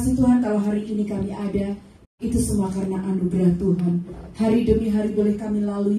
kasih Tuhan kalau hari ini kami ada, itu semua karena anugerah Tuhan. Hari demi hari boleh kami lalui.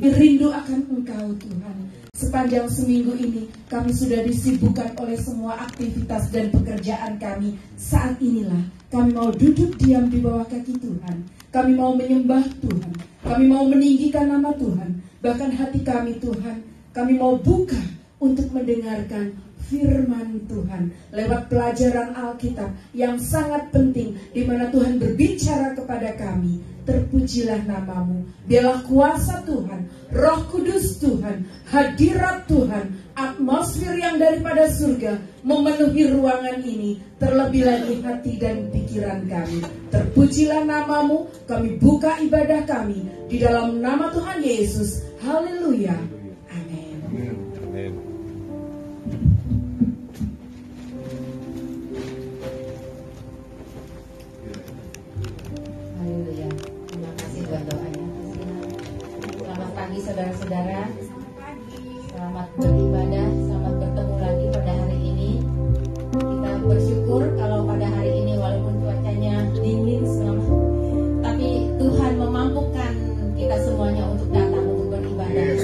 Rindu akan Engkau Tuhan. Sepanjang seminggu ini kami sudah disibukkan oleh semua aktivitas dan pekerjaan kami. Saat inilah kami mau duduk diam di bawah kaki Tuhan. Kami mau menyembah Tuhan. Kami mau meninggikan nama Tuhan. Bahkan hati kami Tuhan, kami mau buka untuk mendengarkan firman Tuhan lewat pelajaran Alkitab yang sangat penting, di mana Tuhan berbicara kepada kami. Terpujilah namamu, biarlah kuasa Tuhan, Roh Kudus Tuhan, hadirat Tuhan, atmosfer yang daripada surga memenuhi ruangan ini, terlebih lagi hati dan pikiran kami. Terpujilah namamu, kami buka ibadah kami di dalam nama Tuhan Yesus. Haleluya. Amin. Amin. Haleluya. Terima kasih buat doanya. Selamat pagi saudara-saudara. Selamat beribadah, selamat bertemu lagi pada hari ini. Kita bersyukur kalau pada hari ini walaupun cuacanya dingin tapi Tuhan memampukan kita semuanya untuk datang untuk beribadah.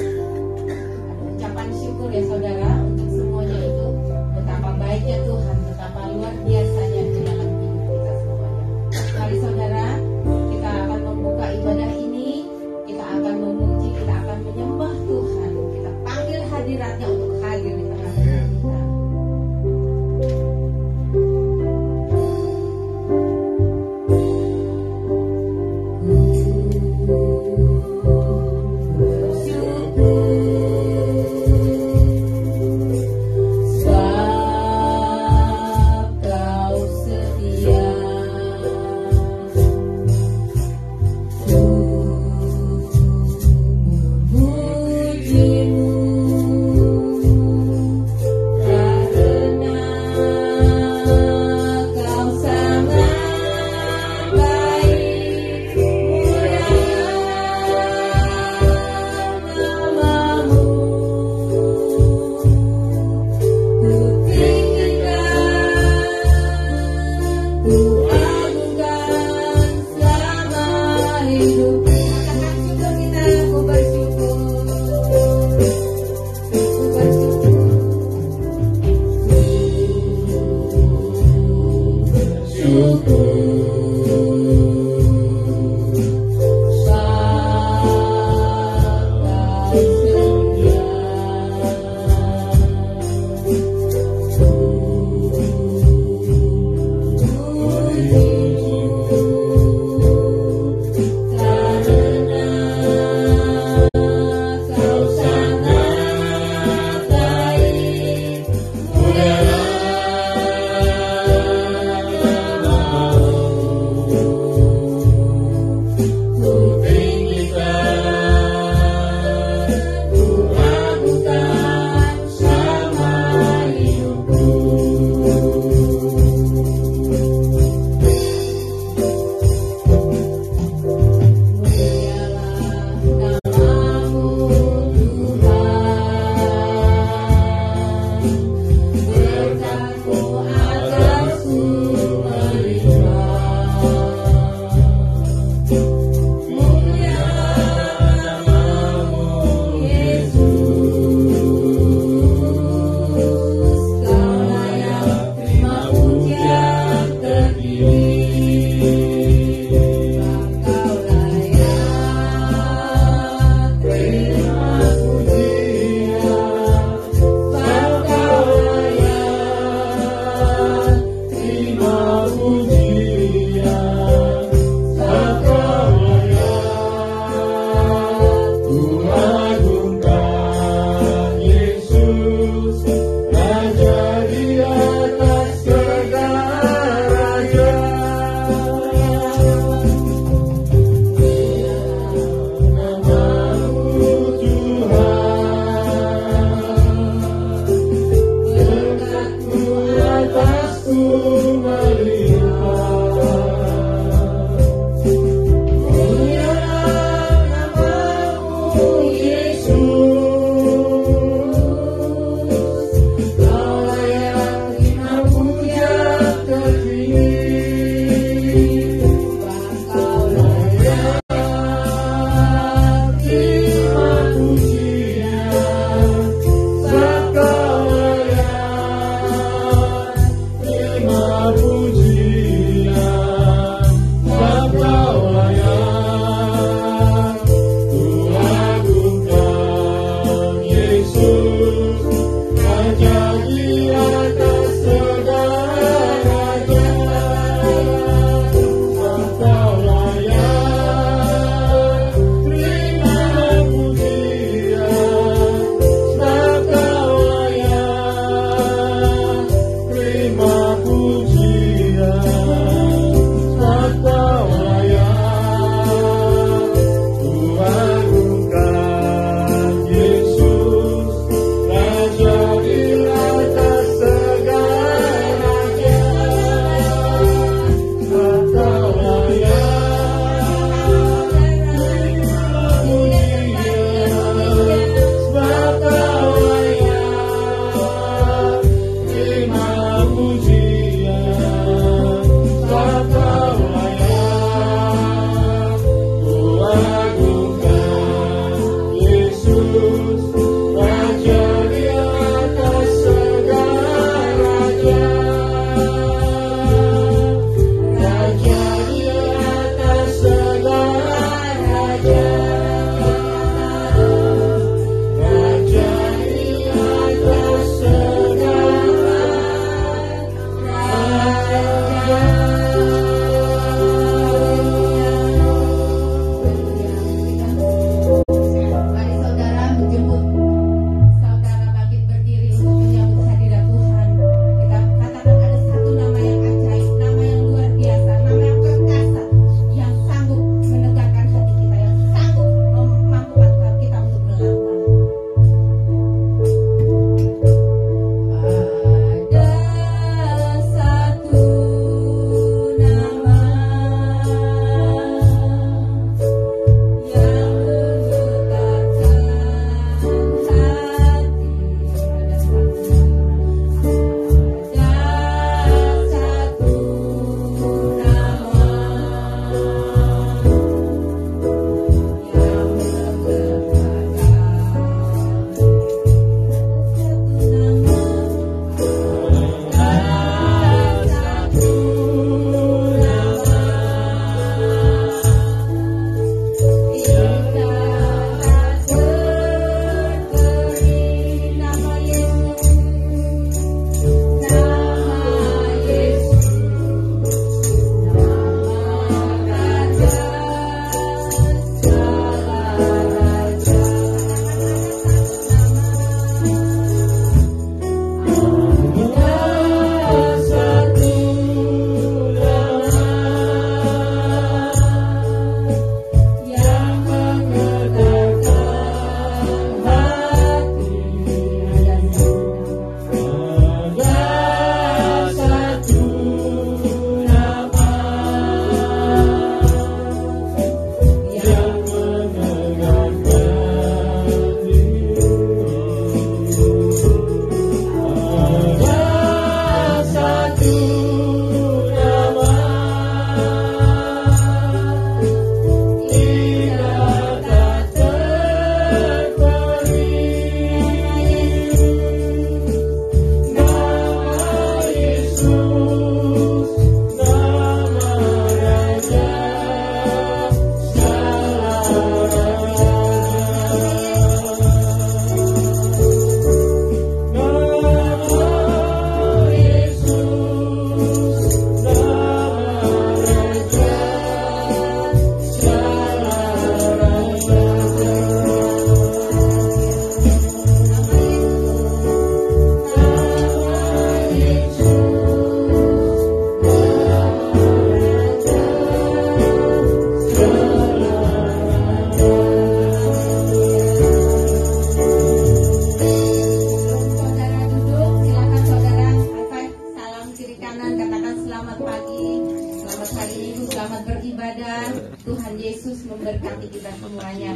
selamat pagi, selamat hari Minggu, selamat beribadah. Tuhan Yesus memberkati kita semuanya.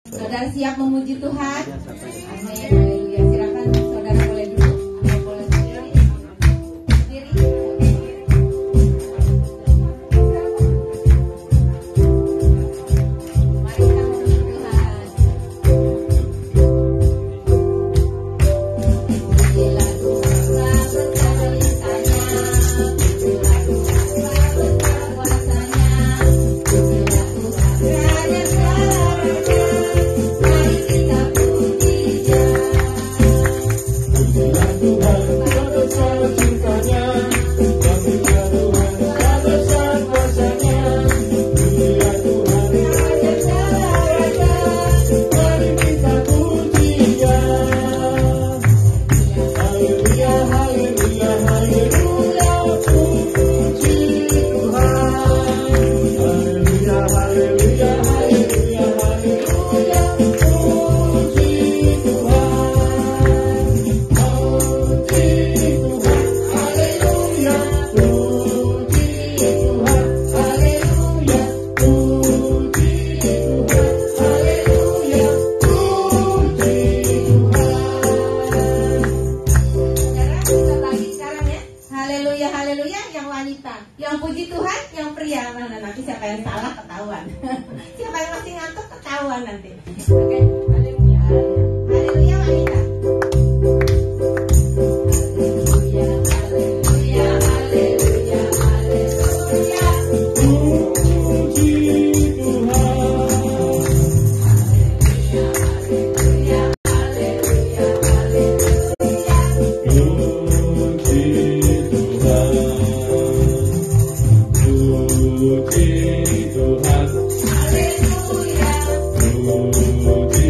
Saudara siap memuji Tuhan? Amin, haleluya. Silakan saudara boleh duduk atau boleh berdiri. Mari kita memuji Tuhan. Pujilah Tuhan betapa lintanya, pujilah Tuhan betapa kuasanya, pujilah Tuhan Raja segala raja. Mari kita puji Dia. Pujilah Tuhan besar cintanya, pujilah Tuhan besar kuasanya, pujilah Tuhan Raja segala raja. mari kita puji Dia. Haleluya, haleluya, haleluya, puji Tuhan. Haleluya, haleluya, haleluya, haleluya, puji Tuhan. Puji Tuhan, haleluya, puji Tuhan, haleluya, puji Tuhan, haleluya, puji Tuhan. Saudara, kita bagi sekarang ya. Haleluya, haleluya, yang wanita. Yang puji Tuhan, yang pria. Mana nanti siapa yang salah ketahuan. Siapa yang masih ngantuk ketahuan nanti. Oke, haleluya. Haleluya wanita. Haleluya, haleluya, haleluya, haleluya. Puji Tuhan. Haleluya, haleluya, haleluya, haleluya. Puji Tuhan. Puji Tuhan. Haleluya. Puji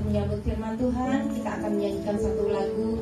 menyambut firman Tuhan, kita akan menyanyikan satu lagu.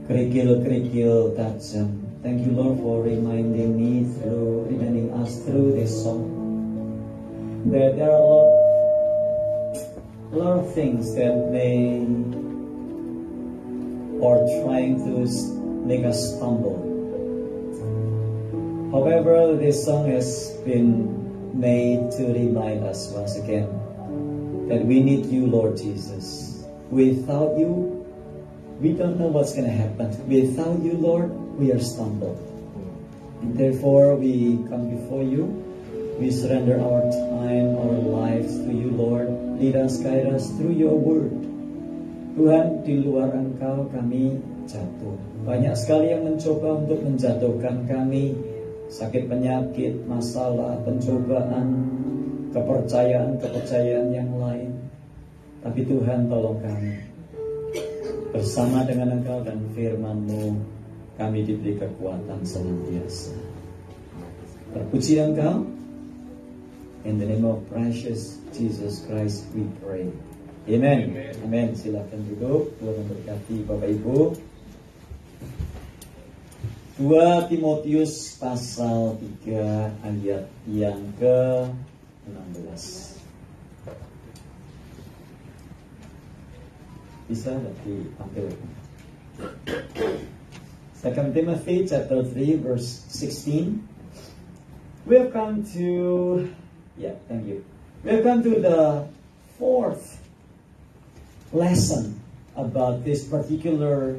Kerikil-kerikil tajam. Thank you, Lord, for reminding us through this song that there are a lot of things that they are trying to make us stumble. However, this song has been made to remind us once again that we need you, Lord Jesus. Without you, we don't know what's going to happen. Without you, Lord, we are stumbled. And therefore, we come before you. We surrender our time, our lives to you, Lord. Lead us, guide us through your word. Tuhan, di luar Engkau kami jatuh. Banyak sekali yang mencoba untuk menjatuhkan kami. Sakit penyakit, masalah, pencobaan, kepercayaan yang lain. Tapi Tuhan, tolong kami. Bersama dengan Engkau dan firman-Mu, kami diberi kekuatan senantiasa. Terpuji Engkau, In the name of precious Jesus Christ we pray. Amen. Amen. Silakan duduk. Tuhan memberkati Bapak Ibu. 2 Timotius pasal 3 ayat yang ke-16. Bisa dipanggil. 2 Timothy chapter 3 verse 16. We have come to We have come to the 4th lesson about this particular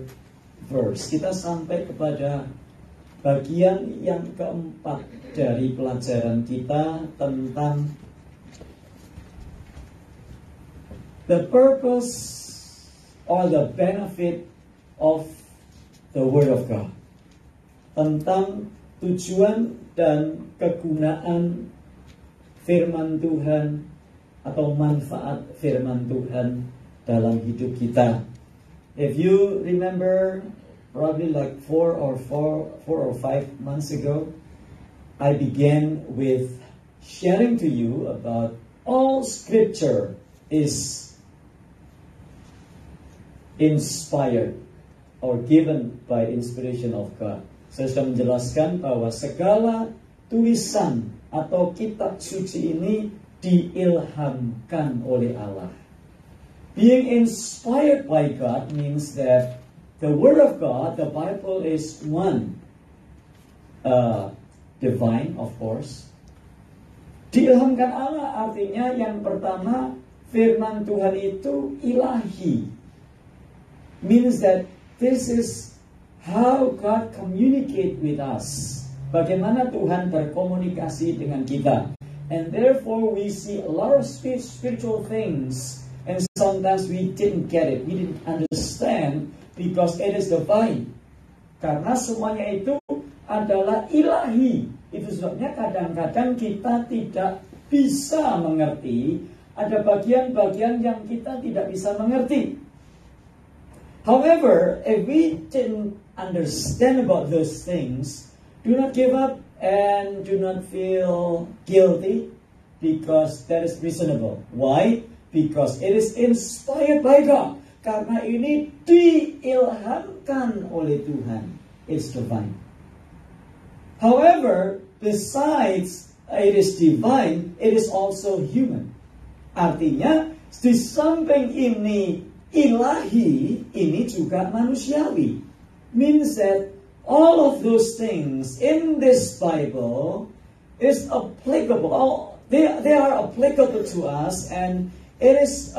verse. Kita sampai kepada bagian yang keempat dari pelajaran kita tentang the purpose or the benefit of the Word of God. Tentang tujuan dan kegunaan firman Tuhan atau manfaat firman Tuhan dalam hidup kita. If you remember, probably like 4 or 5 months ago, I began with sharing to you about all Scripture is inspired or given by inspiration of God. Saya sudah menjelaskan bahwa segala tulisan atau kitab suci ini diilhamkan oleh Allah. Being inspired by God means that the Word of God, the Bible, is one, divine, of course. Diilhamkan Allah artinya yang pertama, firman Tuhan itu ilahi. Means that this is how God communicate with us. Bagaimana Tuhan berkomunikasi dengan kita. And therefore we see a lot of spiritual things. And sometimes we didn't get it. We didn't understand because it is divine. Karena semuanya itu adalah ilahi. Itu sebabnya kadang-kadang kita tidak bisa mengerti. Ada bagian-bagian yang kita tidak bisa mengerti. However, if we didn't understand about those things, do not give up and do not feel guilty because that is reasonable. Why? Because it is inspired by God. Karena ini diilhamkan oleh Tuhan. It's divine. However, besides it is divine, it is also human. Artinya, di samping ini ilahi, ini juga manusiawi. Means that all of those things in this Bible is applicable. They are applicable to us, and it is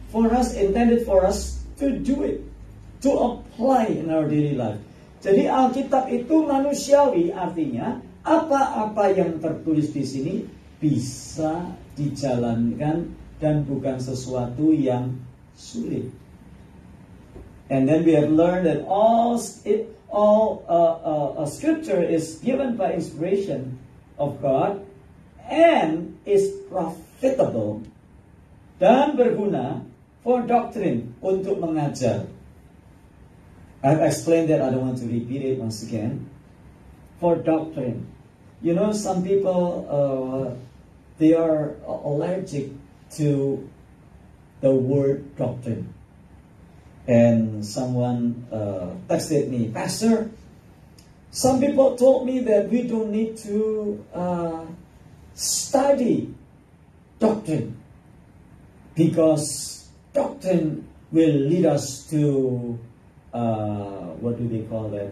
for us, intended for us to do it, to apply in our daily life. Jadi Alkitab itu manusiawi, artinya apa-apa yang tertulis di sini bisa dijalankan dan bukan sesuatu yang sulit. And then we have learned that all Scripture is given by inspiration of God and is profitable dan berguna for doctrine, untuk mengajar. I've explained that, I don't want to repeat it once again. For doctrine. You know, some people, they are allergic to the word doctrine. And someone texted me, Pastor, some people told me that we don't need to study doctrine because doctrine will lead us to what do they call that?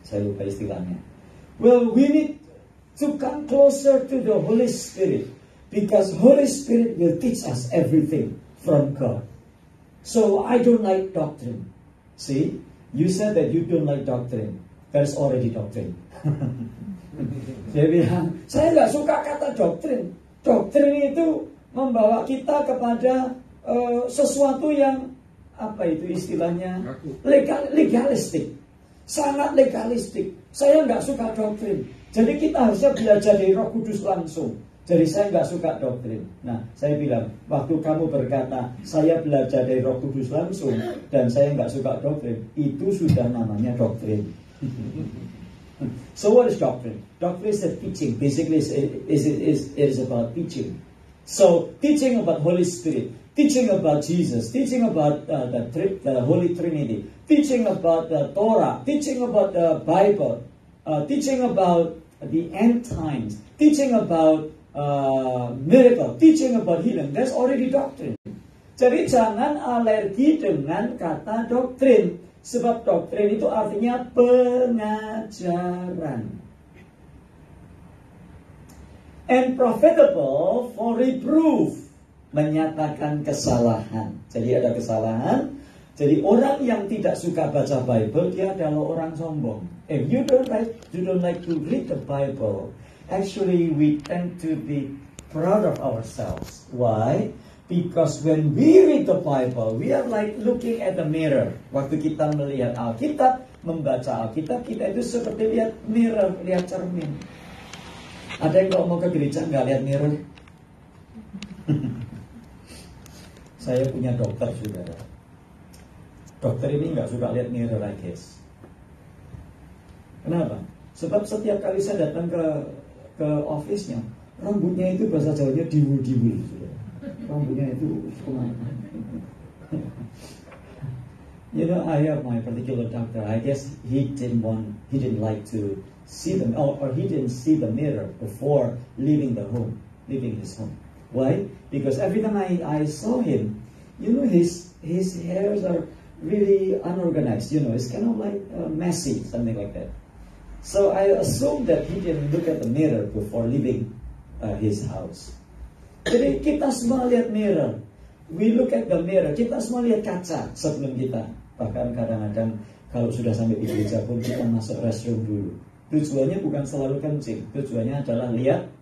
Saya lupa istilahnya. Well, we need to come closer to the Holy Spirit because Holy Spirit will teach us everything from God. So I don't like doctrine. See, you said that you don't like doctrine. That's already doctrine. Dia bilang, saya nggak suka kata doktrin. Doktrin itu membawa kita kepada sesuatu yang apa itu istilahnya legalistik, sangat legalistik. Saya nggak suka doktrin. Jadi kita harusnya belajar dari Roh Kudus langsung. Jadi saya nggak suka doktrin. Nah, saya bilang, waktu kamu berkata saya belajar dari Roh Kudus langsung dan saya nggak suka doktrin, itu sudah namanya doktrin. So what is doctrine? Doctrine is a teaching. Basically, it is about teaching. So teaching about Holy Spirit, teaching about Jesus, teaching about the Holy Trinity, teaching about the Torah, teaching about the Bible, teaching about the end times, teaching about miracle, teaching about healing. That's already doctrine. Jadi jangan alergi dengan kata doktrin. Sebab doktrin itu artinya pengajaran. And profitable for reproof. Menyatakan kesalahan. Jadi ada kesalahan. Jadi orang yang tidak suka baca Bible, dia adalah orang sombong. If you don't like to read the Bible, actually we tend to be proud of ourselves. Why? Because when we read the Bible, we are like looking at the mirror. Waktu kita melihat Alkitab, membaca Alkitab, kita itu seperti lihat mirror, lihat cermin. Ada yang kalau mau ke gereja nggak lihat mirror? Saya punya dokter, saudara. Dokter ini nggak suka lihat mirror, I guess. Kenapa? Sebab setiap kali saya datang ke office-nya, rambutnya itu bahasa Jawanya diwul-diwul, saudara. Rambutnya itu kemana? You know, I have my particular doctor. I guess he didn't like to see them, or he didn't see the mirror before leaving his home. Why? Because every time I saw him, you know, his hairs are really unorganized. You know, it's kind of like messy, something like that. So I assumed that he didn't look at the mirror before leaving his house. Jadi kita semua lihat mirror. We look at the mirror. Kita semua lihat kaca sebelum kita. Bahkan kadang-kadang kalau sudah sampai di gereja pun kita masuk restroom dulu. Tujuannya bukan selalu kencing. Tujuannya adalah lihat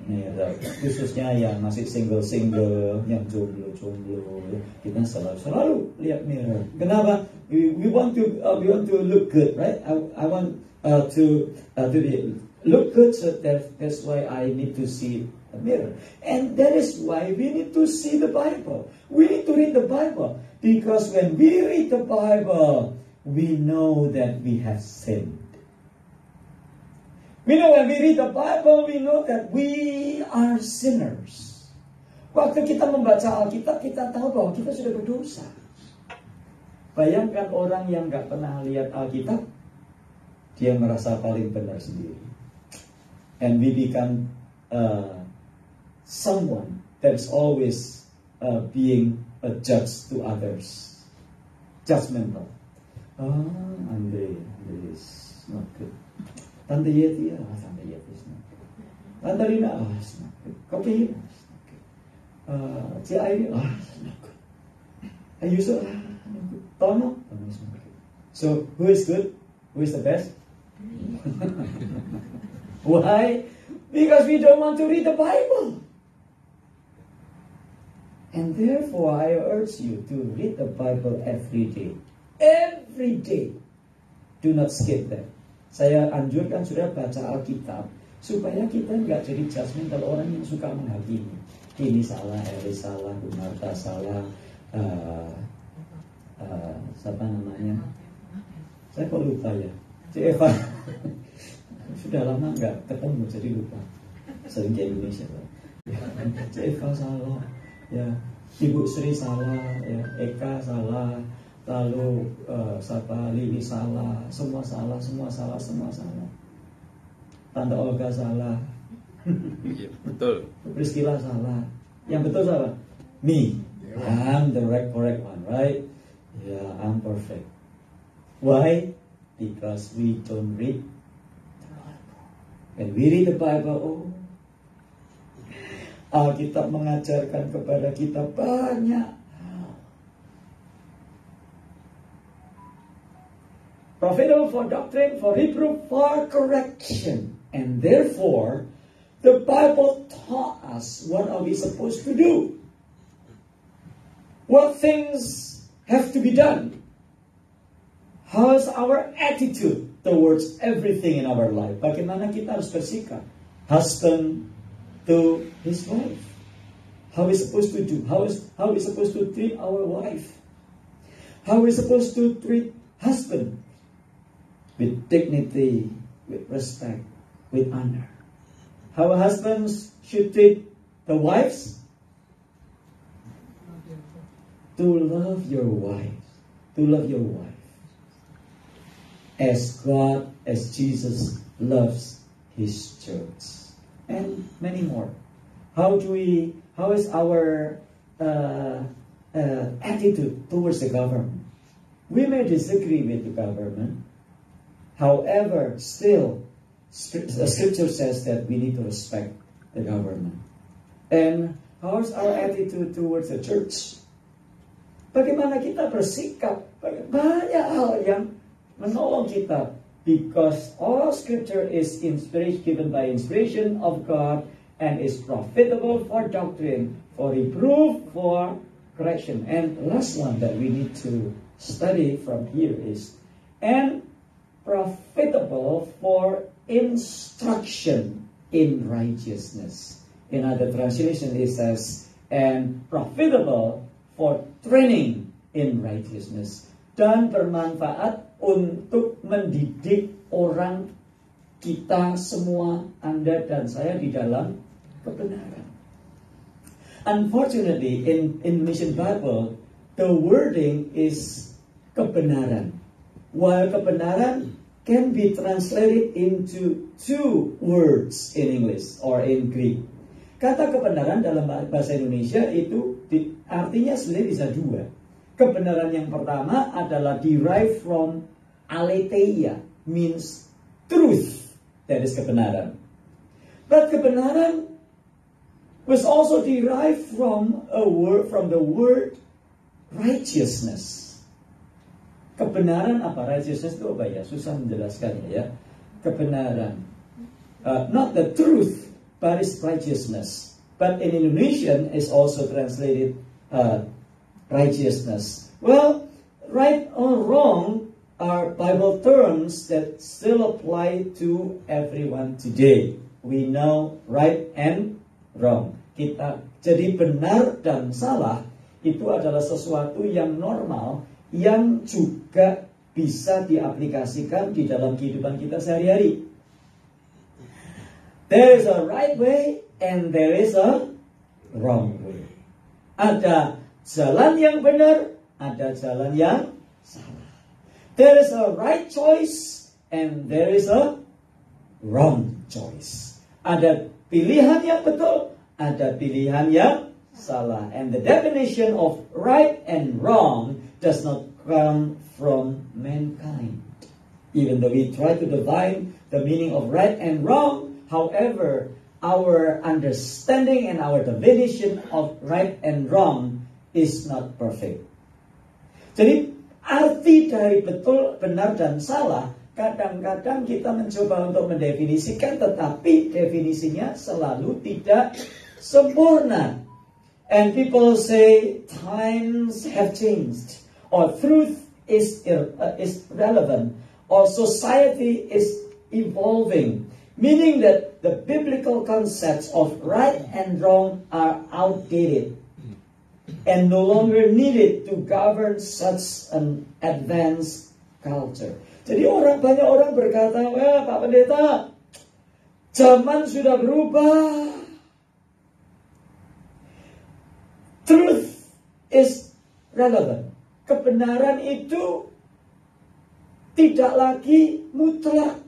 mirror. Khususnya yang masih single-single, yang jomblo-jomblo, kita selalu lihat mirror. Kenapa? We want to look good, right? I want to look good, so that's why I need to see a mirror. And that is why we need to see the Bible. We need to read the Bible. Because when we read the Bible, we know that we have sinned. We know when we read the Bible, we know that we are sinners. Waktu kita membaca Alkitab, kita tahu bahwa kita sudah berdosa. Bayangkan orang yang gak pernah lihat Alkitab, dia merasa paling benar sendiri. And we become someone that's always being a judge to others. Judgmental. Andre is not good. Tante Yeti, Tante Yeti is not good. Tante Rina, it's not good. Kopi, it's not good. Cia Aini, it's not good. Ayuso, not good. Tono is not good. So, who is good? Who is the best? Why? Because we don't want to read the Bible. And therefore, I urge you to read the Bible every day. Every day. Do not skip that. Saya anjurkan sudah baca Alkitab supaya kita nggak jadi judgmental orang yang suka menghakimi. Ini salah, Eli salah, Marta salah, siapa namanya? Saya kok lupa ya. Cik Eva. Sudah lama nggak ketemu jadi lupa. Sering ke Indonesia. Cik Eva salah, ya. Ibu Sri salah, ya. Eka salah. Lalu siapa Lili salah, semua salah. Tante Olga salah. Iya, betul. Priscilla salah. Yang betul salah? Me. I'm the correct one, right? Yeah, I'm perfect. Why? Because we don't read the Bible. When we read the Bible, Alkitab mengajarkan kepada kita banyak. Profitable for doctrine, for reproof, for correction. And therefore, the Bible taught us what are we supposed to do. What things have to be done. How is our attitude towards everything in our life. Bagaimana kita harus bersikap. Husband to his wife. How we supposed to do. How we supposed to treat our wife. How we supposed to treat husband. With dignity, with respect, with honor. How husbands should treat the wives? To love your wife. To love your wife. As God, as Jesus loves His church. And many more. How is our attitude towards the government? We may disagree with the government. However, still, the scripture says that we need to respect the government. And how is our attitude towards the church? Bagaimana kita bersikap? Banyak hal yang menolong kita. Because all scripture is given by inspiration of God and is profitable for doctrine, for reproof, for correction. And the last one that we need to study from here is, and profitable for instruction in righteousness. In other translation it says, and profitable for training in righteousness. Dan bermanfaat untuk mendidik orang, kita semua, Anda dan saya, di dalam kebenaran. Unfortunately, in Mission Bible, the wording is kebenaran. While kebenaran can be translated into two words in English or in Greek. Kata kebenaran dalam bahasa Indonesia itu artinya sebenarnya bisa dua. Kebenaran yang pertama adalah derived from aletheia, means truth. That is kebenaran. But kebenaran was also derived from the word righteousness. Kebenaran apa? Righteousness itu apa ya? Susah menjelaskannya ya. Kebenaran. Not the truth, but it's righteousness. But in Indonesian is also translated righteousness. Well, right or wrong are Bible terms that still apply to everyone today. We know right and wrong. Jadi benar dan salah itu adalah sesuatu yang normal, yang juga bisa diaplikasikan di dalam kehidupan kita sehari-hari. There is a right way and there is a wrong way. Ada jalan yang benar, ada jalan yang salah. There is a right choice and there is a wrong choice. Ada pilihan yang betul, ada pilihan yang salah. And the definition of right and wrong does not come from mankind. Even though we try to define the meaning of right and wrong, however, our understanding and our definition of right and wrong is not perfect. Jadi arti dari betul, benar, dan salah kadang-kadang kita mencoba untuk mendefinisikan, tetapi definisinya selalu tidak sempurna. And people say times have changed, or truth is relevant, or society is evolving, meaning that the biblical concepts of right and wrong are outdated and no longer needed to govern such an advanced culture. Jadi banyak orang berkata, Pak Pendeta, zaman sudah berubah. Truth is relevant. Kebenaran itu tidak lagi mutlak,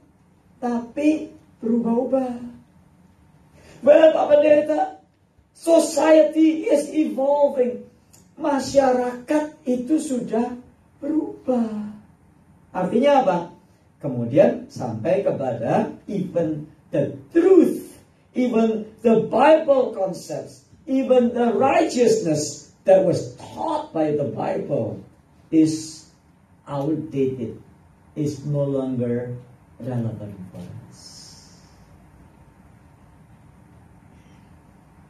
tapi berubah-ubah. Pak Pendeta, society is evolving. Masyarakat itu sudah berubah. Artinya apa? Kemudian sampai kepada even the truth, even the Bible concepts, even the righteousness that was taught by the Bible is outdated, is no longer relevant for us.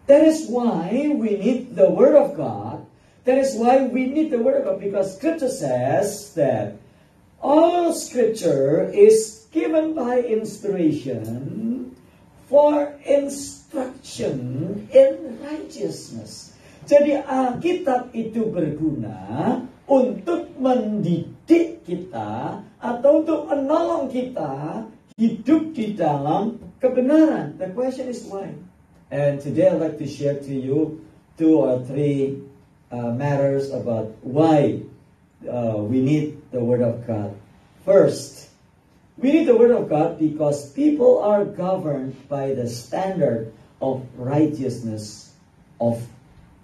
That is why we need the Word of God. That is why we need the Word of God, because Scripture says that all Scripture is given by inspiration for instruction in righteousness. Jadi Alkitab itu berguna untuk mendidik kita atau untuk menolong kita hidup di dalam kebenaran. The question is why? And today I'd like to share to you 2 or 3 matters about why we need the Word of God. First, we need the Word of God because people are governed by the standard of righteousness of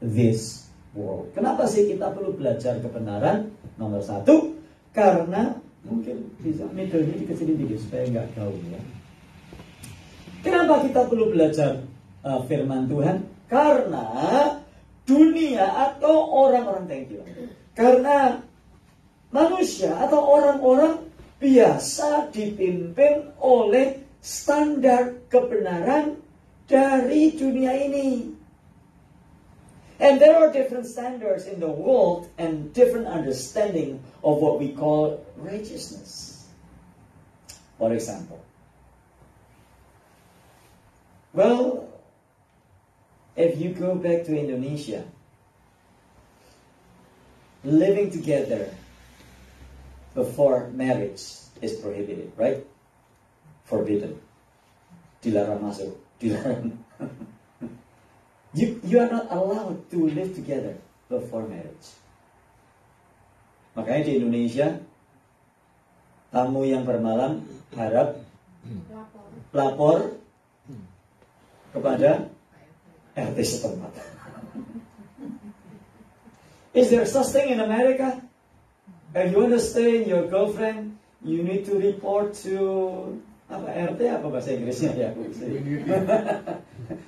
this world. Kenapa sih kita perlu belajar kebenaran? Nomor 1, karena mungkin bisa metode dikecilin dikit supaya nggak gaul ya. Kenapa kita perlu belajar firman Tuhan? Karena dunia atau orang-orang, thank you. Karena manusia atau orang-orang biasa dipimpin oleh standar kebenaran dari dunia ini. And there are different standards in the world and different understanding of what we call righteousness. For example, well, if you go back to Indonesia, living together before marriage is prohibited, right? Forbidden. Dilarang masuk. Dilarang. You are not allowed to live together before marriage. Makanya di Indonesia, tamu yang bermalam harap lapor kepada RT setempat. Is there such thing in America? If you want to stay in your girlfriend, you need to report to RT apa bahasa Inggrisnya ya?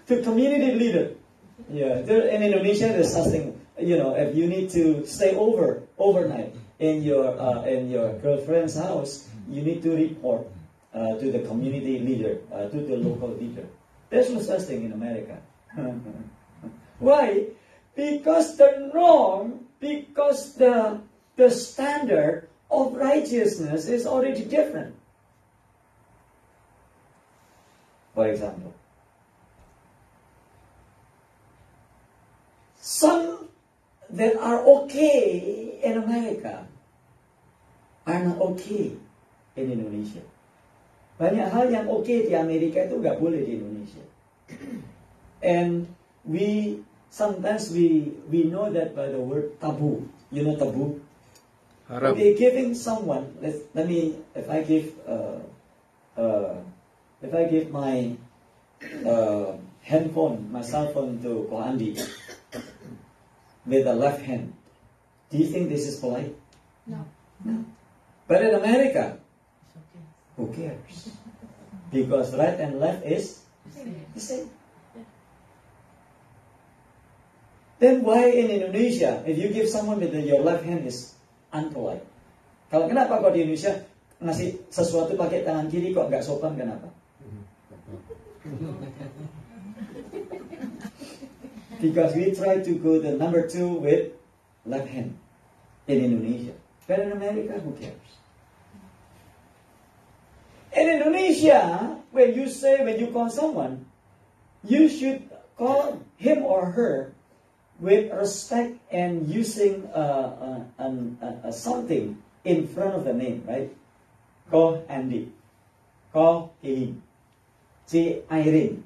To community leader. Yeah, in Indonesia there's such thing. You know, if you need to stay overnight in your girlfriend's house, you need to report to the community leader, to the local leader. There's no such thing in America. Why? Because the norm, because the standard of righteousness is already different. For example, some that are okay in America are not okay in Indonesia. Banyak hal yang okay di Amerika itu nggak boleh di Indonesia. And sometimes we know that by the word taboo. You know taboo? Haram. Okay, giving someone. Let me. If I give my handphone, my cell phone to Ko Andi with the left hand, do you think this is polite? No. No. But in America, who cares? Because right and left is the same. Then why in Indonesia, if you give someone with your left hand is unpolite? Kalau kenapa kok di Indonesia ngasih sesuatu pakai tangan kiri kok nggak sopan, kenapa? Because we try to go the number 2 with left hand in Indonesia. But in America, who cares? In Indonesia, when you call someone, you should call him or her with respect and using something in front of the name, right? Ko Andi, Ko Him, Si Irene.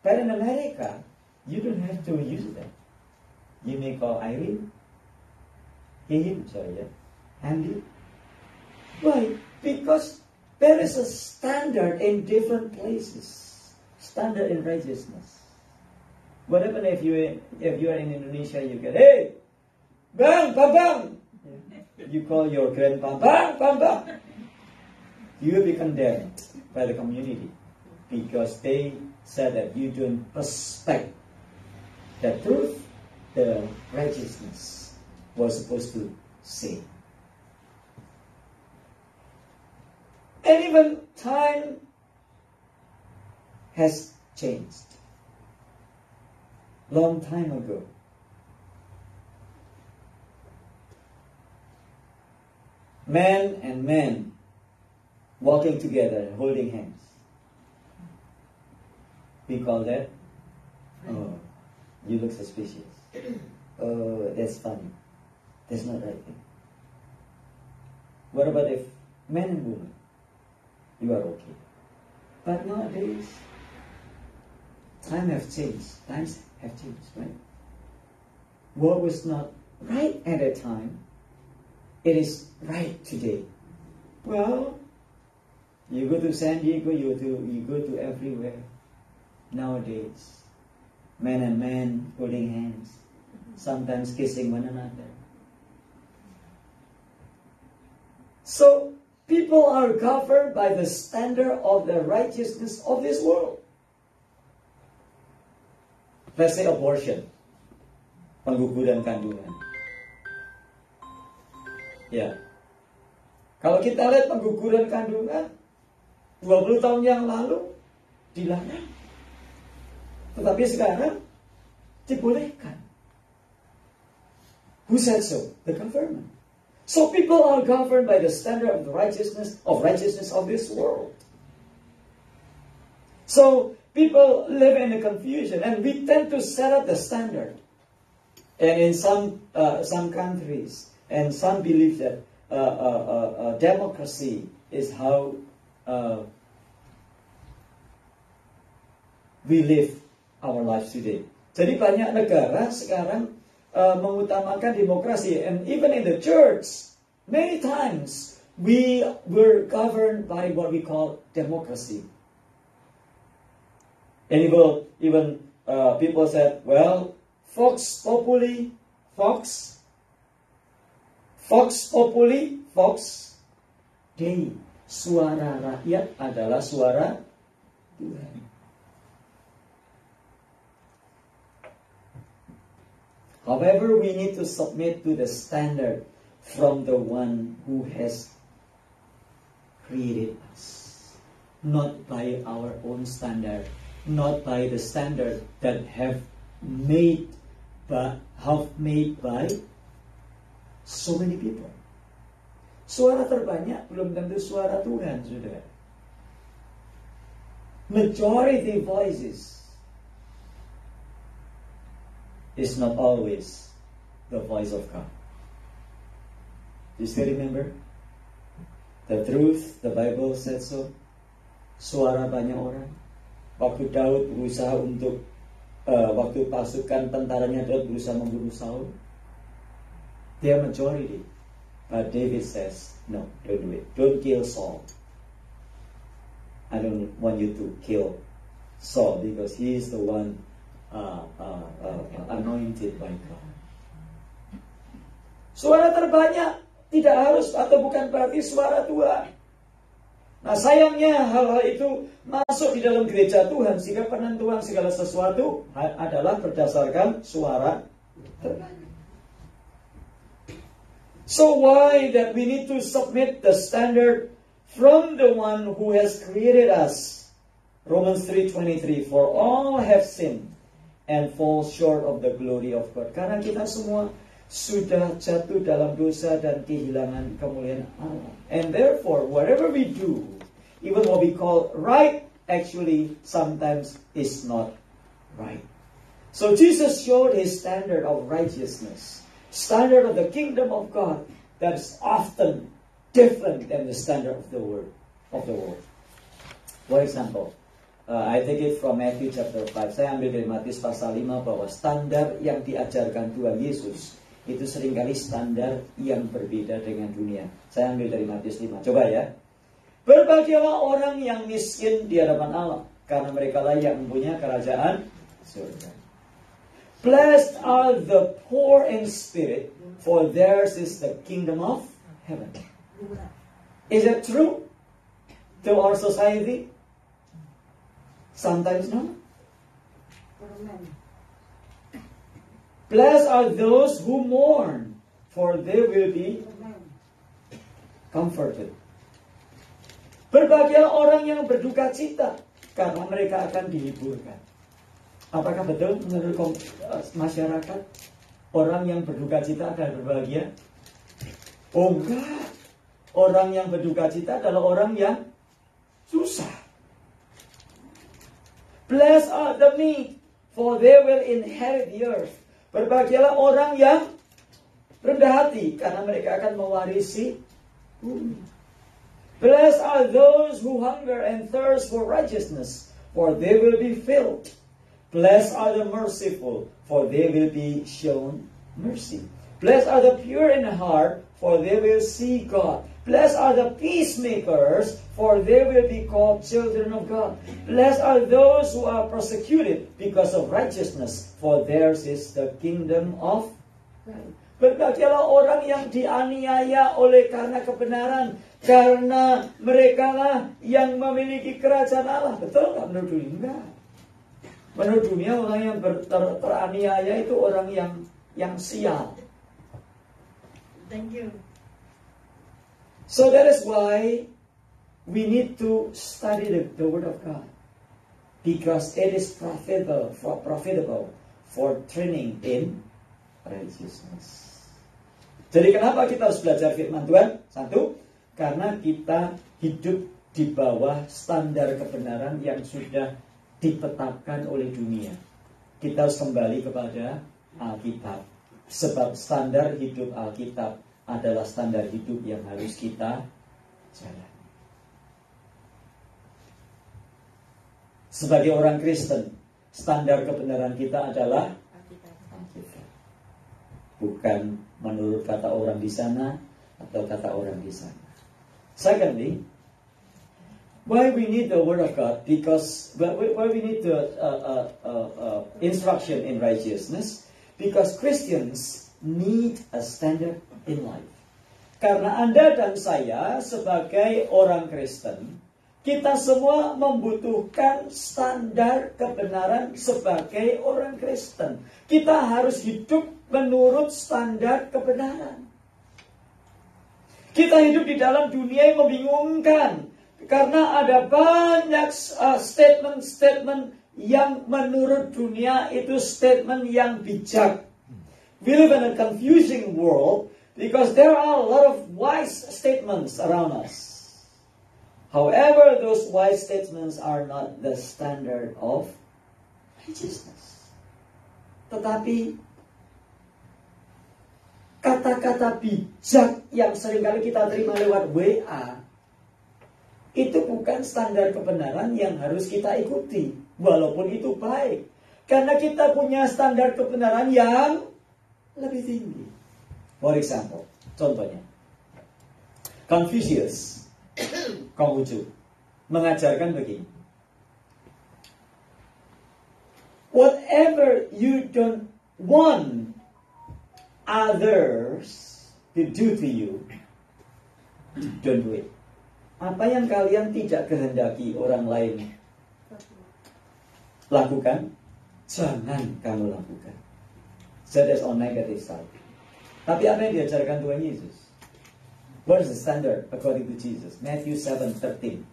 But in America, you don't have to use that. You may call Irene, him, Andy. Why? Because there is a standard in different places. Standard in righteousness. What happens if you are in Indonesia? You get, hey, bang, bang, bang. You call your grandpa, bang, bang, bang. You will be condemned by the community because they said that you don't respect the truth, the righteousness was supposed to say. And even time has changed. Long time ago, man and man walking together, holding hands. We call that, oh, you look suspicious. Oh, that's funny. That's not right thing. What about if man and woman you are okay. But nowadays, times have changed, right? What was not right at that time, it is right today. Well, you go to San Diego, you go to everywhere. Nowadays, man and man holding hands, sometimes kissing one another. So, people are governed by the standard of the righteousness of this world. Let's say abortion, pengguguran kandungan. Ya, kalau kita lihat pengguguran kandungan 20 tahun yang lalu dilarang, tetapi sekarang dibolehkan. Who said so? The government. So people are governed by the standard of the righteousness of this world. So people live in a confusion, and we tend to set up the standard. And in some countries, and some believe that democracy is how we live our lives today. Jadi banyak negara sekarang mengutamakan demokrasi, and even in the church, many times we were governed by what we call democracy. And even people said, well, Vox Populi, Vox Dei. Suara rakyat adalah suara Tuhan. However, we need to submit to the standard from the one who has created us. Not by our own standard, not by the standard that have made by so many people. Suara terbanyak belum tentu suara Tuhan, saudara. Majority voices is not always the voice of God. You still remember? The truth, the Bible said so. Suara banyak orang. Waktu Daud berusaha untuk waktu pasukan tentaranya Daud berusaha membunuh Saul, they are majority. But David says, no, don't do it. Don't kill Saul. I don't want you to kill Saul because he is the one anointed by God. Suara terbanyak tidak harus atau bukan berarti suara Tuhan. Nah, sayangnya hal-hal itu masuk di dalam gereja Tuhan, sehingga penentuan segala sesuatu adalah berdasarkan suara terbanyak. So why that we need to submit the standard from the one who has created us? Romans 3:23, for all have sinned and fall short of the glory of God. Karena kita semua sudah jatuh dalam dosa dan kehilangan kemuliaan Allah. And therefore, whatever we do, even what we call right, actually sometimes is not right. So Jesus showed his standard of righteousness, standard of the kingdom of God that is often different than the standard of the world. For example, I take it from Matthew chapter 5. Saya ambil dari Matius pasal 5 bahwa standar yang diajarkan Tuhan Yesus itu seringkali standar yang berbeda dengan dunia. Saya ambil dari Matius 5. Coba ya. Berbahagialah orang yang miskin di hadapan Allah, karena mereka lah yang mempunyai kerajaan surga. Blessed are the poor in spirit, for theirs is the kingdom of heaven. Is that true to our society? Sometimes no. Blessed are those who mourn, for they will be comforted. Berbahagialah orang yang berduka cita, karena mereka akan dihiburkan. Apakah betul menurut masyarakat orang yang berduka cita akan berbahagia? Oh enggak. Orang yang berduka cita adalah orang yang susah. Blessed are the meek, for they will inherit the earth. Berbahagialah orang yang rendah hati, karena mereka akan mewarisi bumi. Blessed are those who hunger and thirst for righteousness, for they will be filled. Blessed are the merciful, for they will be shown mercy. Blessed are the pure in heart, for they will see God. Blessed are the peacemakers, for they will be called children of God. Blessed are those who are persecuted because of righteousness, for theirs is the kingdom of God. Berbahagialah orang yang dianiaya oleh karena kebenaran, karena mereka lah yang memiliki kerajaan Allah. Betul nggak menurut dunia? Enggak. Menurut dunia orang yang teraniaya itu orang yang sial. Thank you. So that is why we need to study the Word of God, because it is profitable for training in righteousness. Jadi kenapa kita harus belajar firman Tuhan? Satu, karena kita hidup di bawah standar kebenaran yang sudah ditetapkan oleh dunia. Kita harus kembali kepada Alkitab. Sebab standar hidup Alkitab adalah standar hidup yang harus kita jalani. Sebagai orang Kristen, standar kebenaran kita adalah Alkitab. Bukan menurut kata orang di sana atau kata orang di sana. Secondly, why we need the Word of God? Because why we need the instruction in righteousness? Because Christians need a standard in life. Karena Anda dan saya sebagai orang Kristen, kita semua membutuhkan standar kebenaran sebagai orang Kristen. Kita harus hidup menurut standar kebenaran. Kita hidup di dalam dunia yang membingungkan. Karena ada banyak statement-statement yang menurut dunia itu statement yang bijak. We live in a confusing world because there are a lot of wise statements around us. However, those wise statements are not the standard of righteousness. Tetapi kata-kata bijak yang seringkali kita terima lewat WA itu bukan standar kebenaran yang harus kita ikuti, walaupun itu baik. Karena kita punya standar kebenaran yang lebih tinggi. For example, contohnya, Confucius, Konghucu, mengajarkan begini. Whatever you don't want others to do to you, don't do it. Apa yang kalian tidak kehendaki orang lain lakukan, jangan kamu lakukan. So that's on negative side. Tapi apa yang diajarkan Tuhan Yesus? What is the standard according to Jesus? Matthew 7:13.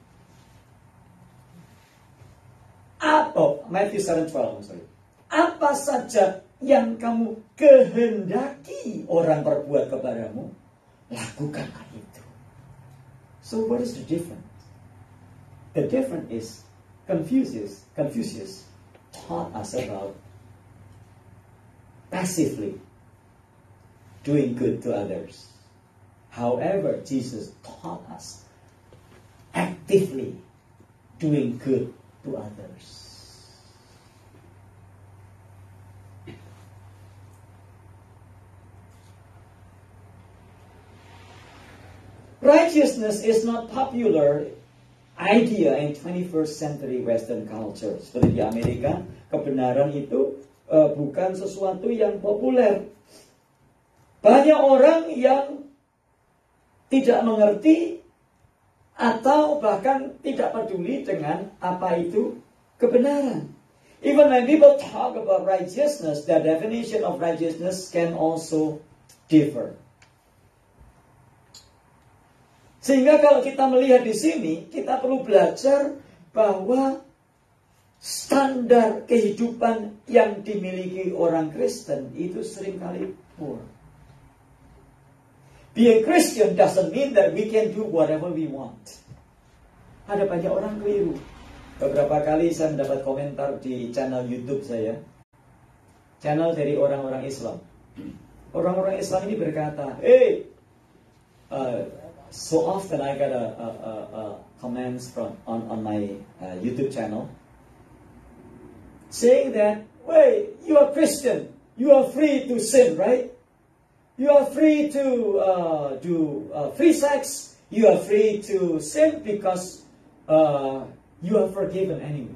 Matthew 7:12, sorry. Apa saja yang kamu kehendaki orang perbuat kepadamu, lakukanlah itu. So what is the difference? The difference is Confucius taught us about passively doing good to others. However, Jesus taught us actively doing good to others. Righteousness is not popular idea in 21st century Western culture. Seperti di Amerika, kebenaran itu bukan sesuatu yang populer. Banyak orang yang tidak mengerti atau bahkan tidak peduli dengan apa itu kebenaran. Even when people talk about righteousness, the definition of righteousness can also differ. Sehingga kalau kita melihat di sini, kita perlu belajar bahwa standar kehidupan yang dimiliki orang Kristen itu seringkali poor. Being Christian doesn't mean that we can do whatever we want. Ada banyak orang keliru. Beberapa kali saya mendapat komentar di channel YouTube saya. Channel dari orang-orang Islam. Orang-orang Islam ini berkata, so often I got a comments on my YouTube channel saying that, wait, you are Christian, you are free to sin, right? You are free to do free sex, you are free to sin because you are forgiven anyway.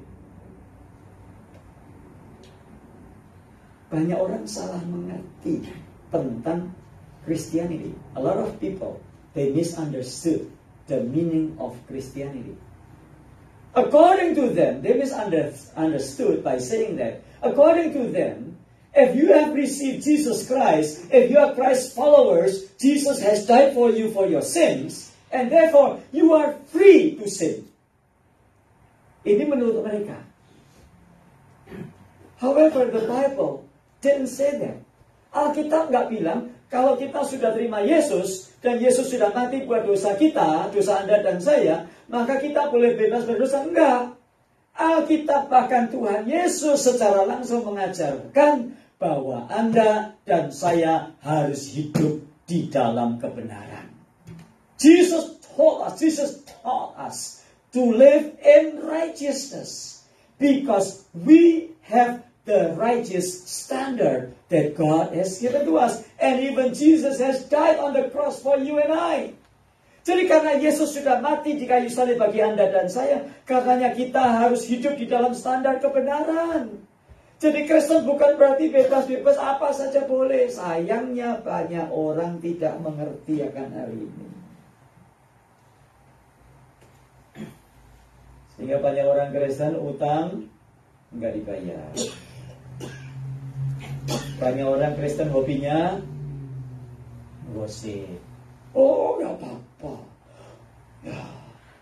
Banyak orang salah mengerti tentang Christianity. A lot of people, they misunderstood the meaning of Christianity. According to them, they misunderstood by saying that, according to them, if you have received Jesus Christ, if you are Christ's followers, Jesus has died for you for your sins, and therefore you are free to sin. Ini menurut mereka. However, the Bible didn't say that. Alkitab nggak bilang, kalau kita sudah terima Yesus, dan Yesus sudah mati buat dosa kita, dosa Anda dan saya, maka kita boleh bebas berdosa. Enggak. Alkitab bahkan Tuhan Yesus secara langsung mengajarkan bahwa Anda dan saya harus hidup di dalam kebenaran. Jesus taught us to live in righteousness because we have the righteous standard that God has given to us. And even Jesus has died on the cross for you and I. Jadi karena Yesus sudah mati di kayu salib bagi Anda dan saya, karenanya kita harus hidup di dalam standar kebenaran. Jadi Kristen bukan berarti bebas-bebas apa saja boleh. Sayangnya banyak orang tidak mengerti akan hal ini. Sehingga banyak orang Kristen utang enggak dibayar. Banyak orang Kristen hobinya gosip. Oh, gak apa-apa. Ya,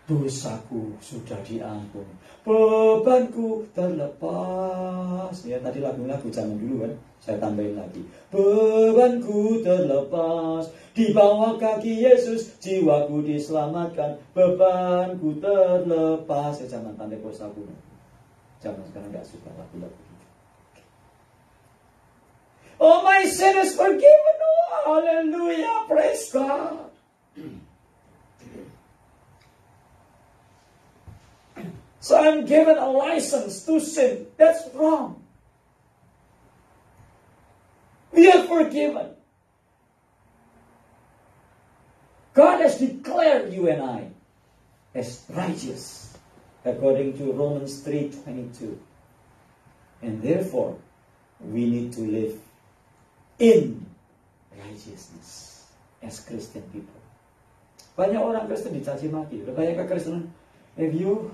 dosaku sudah diampun. Bebanku terlepas. Ya, tadi lagu-lagu zaman dulu kan. Saya tambahin lagi. Bebanku terlepas. Di bawah kaki Yesus, jiwaku diselamatkan. Bebanku terlepas. Ya, zaman Tante Kosa kuno. Zaman sekarang gak suka lagu-lagu. Oh, my sin is forgiven. Oh, hallelujah. Praise God. So I'm given a license to sin. That's wrong. We are forgiven. God has declared you and I as righteous according to Romans 3:22. And therefore, we need to live in righteousness as Christian people. Banyak orang Kristen dicaci maki. Banyak kekristenan. If you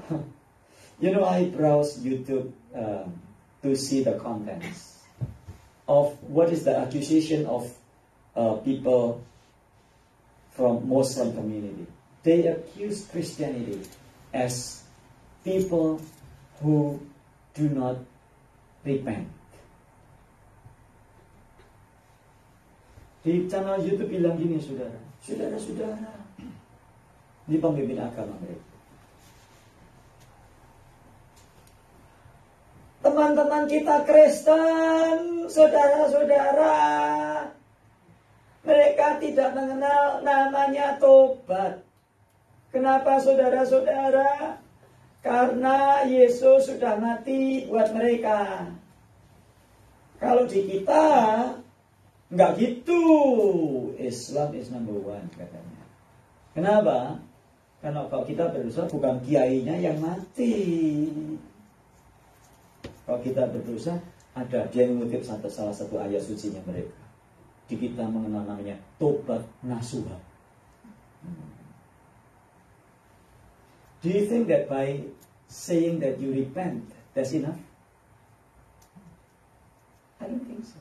I browse YouTube to see the contents of what is the accusation of people from Muslim community. They accuse Christianity as people who do not repent. Di channel YouTube bilang gini, saudara-saudara, ini pemimpin agama mereka. Teman-teman kita Kristen, saudara-saudara, mereka tidak mengenal namanya tobat. Kenapa saudara-saudara? Karena Yesus sudah mati buat mereka. Kalau di kita enggak gitu. Islam is number one katanya. Kenapa? Karena kalau kita berdosa bukan kiainya yang mati. Kalau kita berdosa, ada dia mengutip salah satu ayat sucinya mereka. Di kita mengenal namanya tobat nasuha. Do you think that by saying that you repent, that's enough? I don't think so.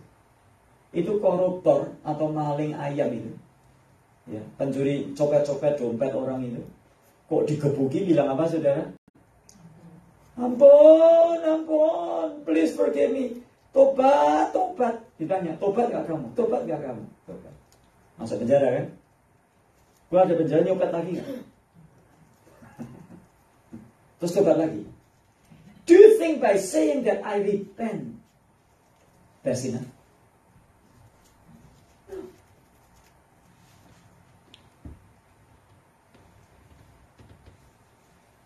Itu koruptor atau maling ayam itu, ya, pencuri copet-copet dompet orang itu, kok digebuki bilang apa saudara? Ampun, ampun, please forgive me. Tobat, tobat. Ditanya, tobat gak kamu? Tobat gak kamu? Tobat. Masuk penjara kan? Gua ada penjara nyopet lagi gak? Terus tobat lagi. Do you think by saying that I repent, that's enough?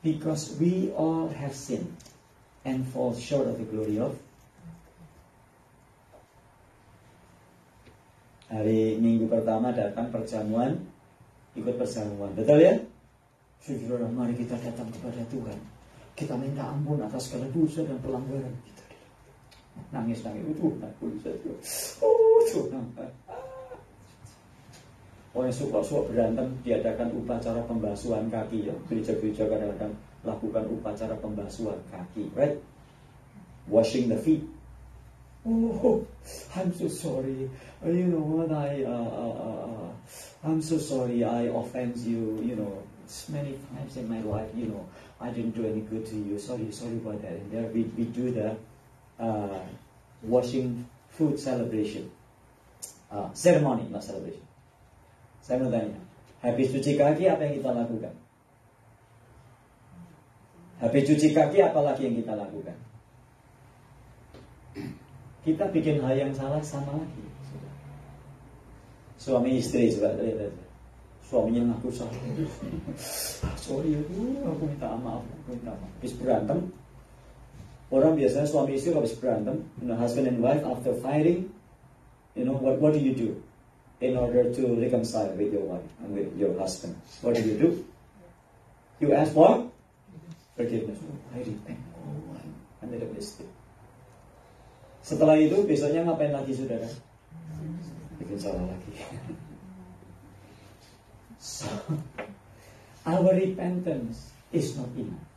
Because we all have sinned and fall short of the glory of. Hari Minggu pertama datang perjamuan, ikut perjamuan, betul ya? Saudara, mari kita datang kepada Tuhan. Kita minta ampun atas segala dosa dan pelanggaran kita. Nangis, ampun saya. Tuhan. Orang suka berantem diadakan upacara pembasuhan kaki ya. Gereja-gereja kadang-kadang lakukan upacara pembasuhan kaki, right? Washing the feet. Oh, I'm so sorry. You know what? I'm so sorry. I offend you. You know, many times in my life. You know, I didn't do any good to you. Sorry about that. And there we do the washing foot celebration, ceremony, not celebration. Saya mau tanya, habis cuci kaki apa yang kita lakukan? Habis cuci kaki apa lagi yang kita lakukan? Kita bikin hal yang salah sama lagi. Suami istri juga lihat aja. Suaminya ngaku salah. Sorry aku minta maaf. Habis berantem, orang biasanya suami istri habis berantem, husband and wife after fighting, what do you do? In order to reconcile with your wife and with your husband, what do? You ask for forgiveness. I repent. I made a mistake. Setelah itu besoknya ngapain lagi saudara? Bikin salah lagi. So, our repentance is not enough.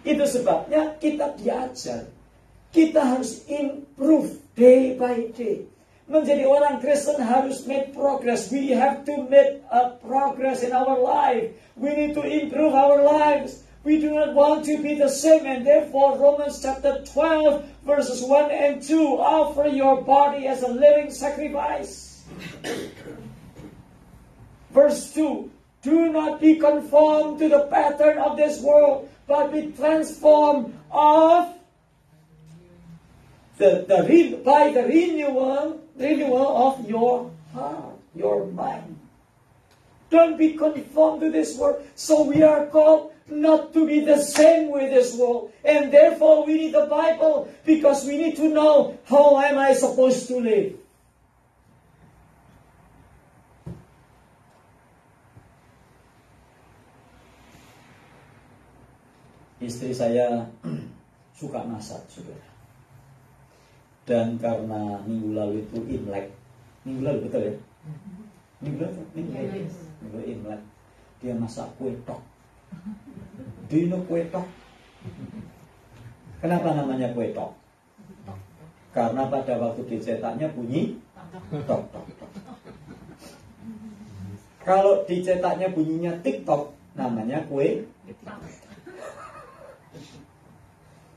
Itu sebabnya kita diajar, kita harus improve day by day. Menjadi orang Kristen harus make progress. We have to make a progress in our life. We need to improve our lives. We do not want to be the same, and therefore Romans chapter 12 verses 1 and 2, offer your body as a living sacrifice. Verse 2, do not be conformed to the pattern of this world, but be transformed by the renewal of your heart, your mind. Don't be conformed to this world. So we are called not to be the same with this world. And therefore we need the Bible, because we need to know, how am I supposed to live? Istri saya suka masak, saudara. Dan karena minggu lalu itu Imlek. Minggu lalu betul ya? Minggu Imlek. Dia masak kue tok. Do you know kue tok? Kenapa namanya kue tok? Karena pada waktu dicetaknya bunyi tok tok tok. Kalau dicetaknya bunyinya TikTok, namanya kue.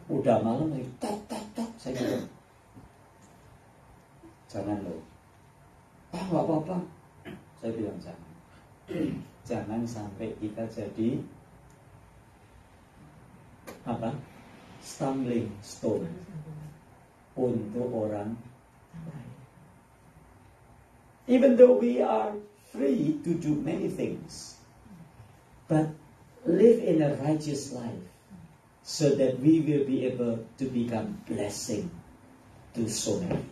Udah malam lagi tok tok tok. Saya bilang, jangan loh. Nggak apa-apa. Saya bilang jangan. Jangan sampai kita jadi stumbling stone untuk orang lain. Even though we are free to do many things, but live in a righteous life, so that we will be able to become blessing to so many.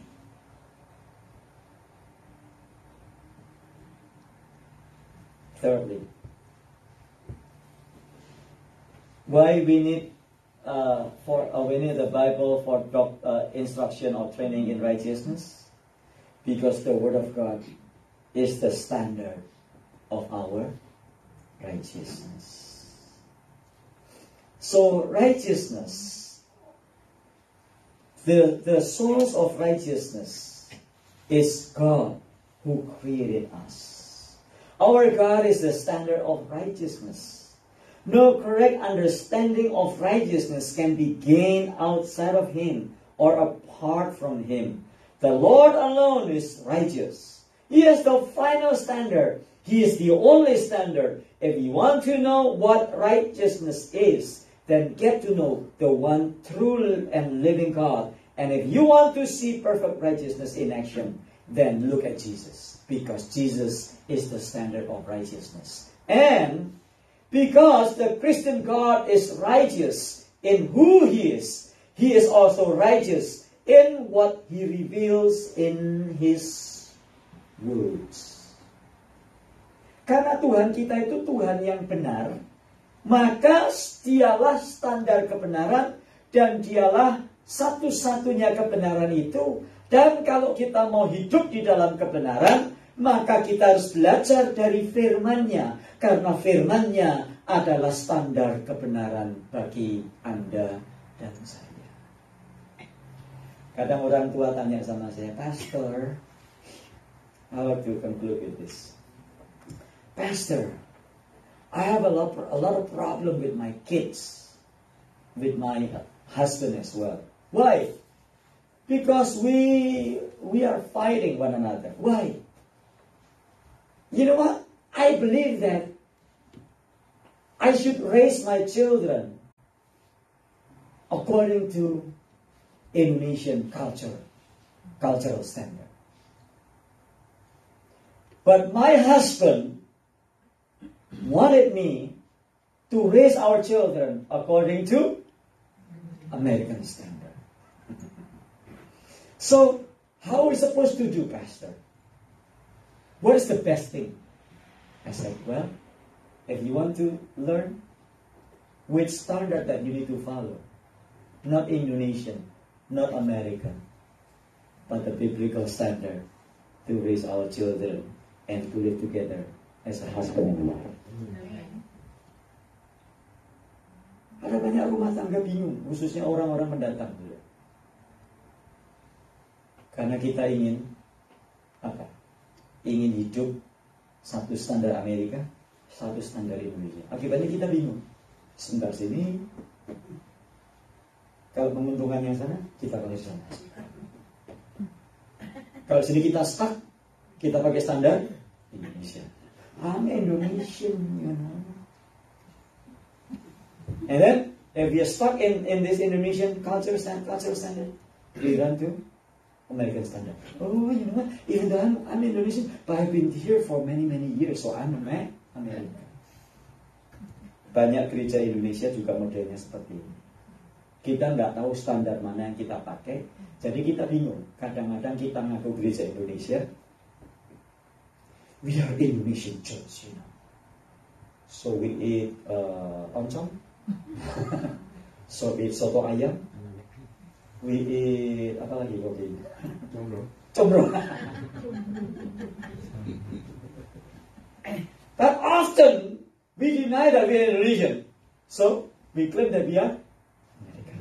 Thirdly, why we need the Bible for instruction or training in righteousness? Because the Word of God is the standard of our righteousness. So righteousness, the source of righteousness is God who created us. Our God is the standard of righteousness. No correct understanding of righteousness can be gained outside of Him or apart from Him. The Lord alone is righteous. He is the final standard. He is the only standard. If you want to know what righteousness is, then get to know the one true and living God. And if you want to see perfect righteousness in action, then look at Jesus. Because Jesus is the standard of righteousness. And Because the Christian God is righteous in who He is also righteous in what He reveals in His words. Karena Tuhan kita itu Tuhan yang benar, maka Dialah standar kebenaran dan Dialah satu-satunya kebenaran itu. Dan kalau kita mau hidup di dalam kebenaran, maka kita harus belajar dari firman-Nya. Karena firman-Nya adalah standar kebenaran bagi Anda dan saya. Kadang orang tua tanya sama saya, Pastor, I want to conclude with this. Pastor, I have a lot of problem with my kids, with my husband as well. Why? Because we are fighting one another. Why? You know what? I believe that I should raise my children according to Indonesian cultural standard. But my husband wanted me to raise our children according to American standard. So, how are we supposed to do, Pastor? What is the best thing? I said, well, if you want to learn which standard that you need to follow, not Indonesian, not American, but the biblical standard to raise our children and to live together as a husband and wife. Ada banyak rumah tangga bingung, khususnya orang-orang mendatang. Karena kita ingin apa? Ingin hidup satu standar Amerika, satu standar Indonesia. Akibatnya kita bingung. Sebentar sini, kalau menguntungkan yang sana, kita pakai sana. Kalau sini kita stuck, kita pakai standar Indonesia. I'm Indonesian, you know. And then, if you're stuck in this Indonesian culture standard, you run to American standard. Oh, you know what? Even though I'm Indonesian, but I've been here for many years, so I'm American. Banyak gereja Indonesia juga modelnya seperti ini. Kita nggak tahu standar mana yang kita pakai, jadi kita bingung. Kadang-kadang kita ngaku gereja Indonesia, we are Indonesian church, you know. So we eat oncom, so eat soto ayam, we eat apa lagi kopi? Combro. But often we deny that we are Indonesian, so we claim that we are American.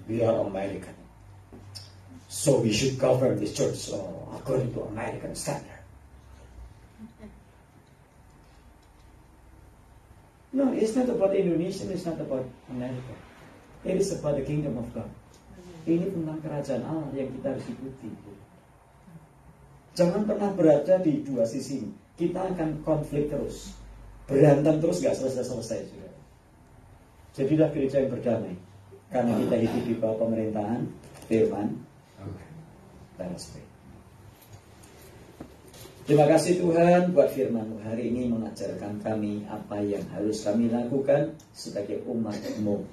We are American, so we should govern this church according to American standard. No, it's not about Indonesian, it's not about America. It is about the kingdom of God. Ini tentang kerajaan Allah yang kita harus ikuti. Jangan pernah berada di dua sisi. Kita akan konflik terus, berantem terus, gak selesai-selesai juga. Jadilah gereja yang berdamai, karena kita hidup di bawah pemerintahan firman. Let us pray. Terima kasih Tuhan buat firman-Mu hari ini mengajarkan kami apa yang harus kami lakukan sebagai umat-Mu.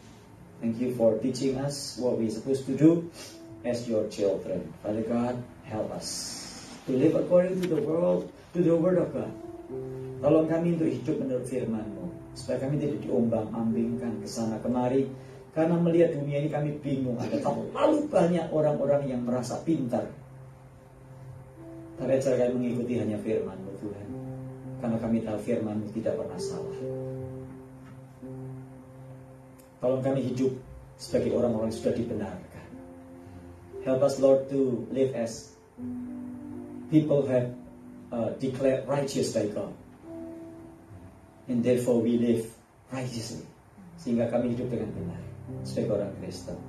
Thank you for teaching us what we're supposed to do as your children. Father God, help us to live according to the word of God. Tolong kami untuk hidup menurut firman-Mu, supaya kami tidak diombang-ambingkan ke sana kemari. Karena melihat dunia ini kami bingung, ada terlalu banyak orang-orang yang merasa pintar. Tapi ajar kami mengikuti hanya firman-Mu Tuhan, karena kami tahu firman-Mu tidak pernah salah. Tolong kami hidup sebagai orang-orang yang sudah dibenarkan. Help us Lord to live as people who have declared righteous by God, and therefore we live righteously, sehingga kami hidup dengan benar sebagai orang Kristen,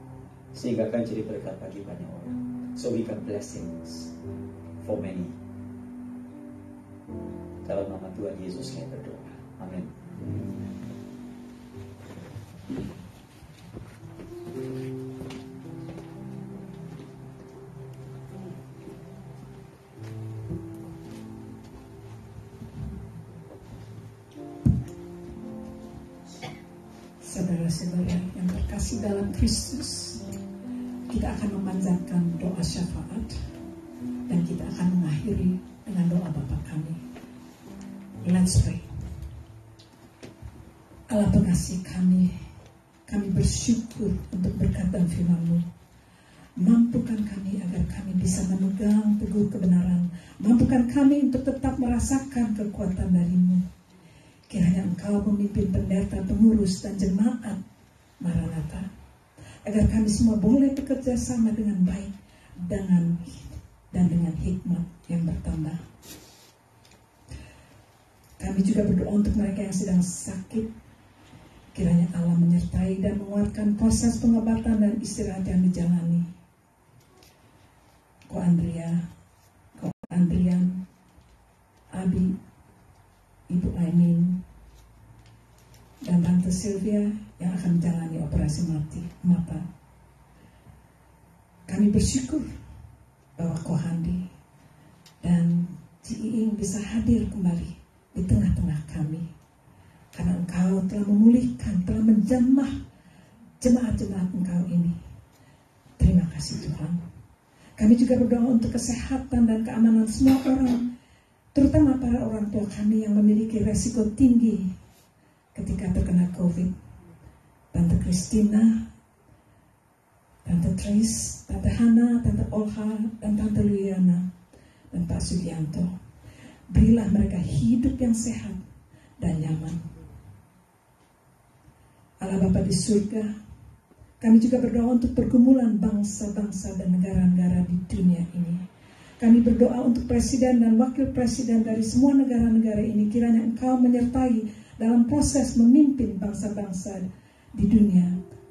sehingga kami jadi berkat bagi banyak orang, so we can blessings for many. Dalam nama Tuhan Yesus kami berdoa. Amin. Saudara-saudara yang terkasih dalam Kristus, kita akan memanjatkan doa syafaat dan kita akan mengakhiri dengan doa Bapa kami. Let's pray. Allah pengasih kami bersyukur untuk berkat dan firman-Mu. Mampukan kami agar kami bisa memegang teguh kebenaran. Mampukan kami untuk tetap merasakan kekuatan dari-Mu. Kiranya Engkau memimpin pendeta, pengurus, dan jemaat Maranatha, agar kami semua boleh bekerja sama dengan baik dan dengan hikmat yang bertambah. Kami juga berdoa untuk mereka yang sedang sakit. Kiranya Allah menyertai dan menguatkan proses pengobatan dan istirahat yang dijalani. Ko Andrian, Abi, Ibu Aimin, dan Tante Sylvia yang akan menjalani operasi mata. Kami bersyukur bahwa Ko Handi dan Ci Iing bisa hadir kembali di tengah-tengah kami. Karena Engkau telah memulihkan, telah menjamah jemaat-jemaat Engkau ini. Terima kasih Tuhan. Kami juga berdoa untuk kesehatan dan keamanan semua orang, terutama para orang tua kami yang memiliki resiko tinggi ketika terkena COVID. Tante Christina, Tante Tris, Tante Hana, Tante Olha, dan Tante Liliana, dan Pak Sugianto. Berilah mereka hidup yang sehat dan nyaman. Allah Bapa di surga, kami juga berdoa untuk pergumulan bangsa-bangsa dan negara-negara di dunia ini. Kami berdoa untuk presiden dan wakil presiden dari semua negara-negara ini. Kiranya Engkau menyertai dalam proses memimpin bangsa-bangsa di dunia,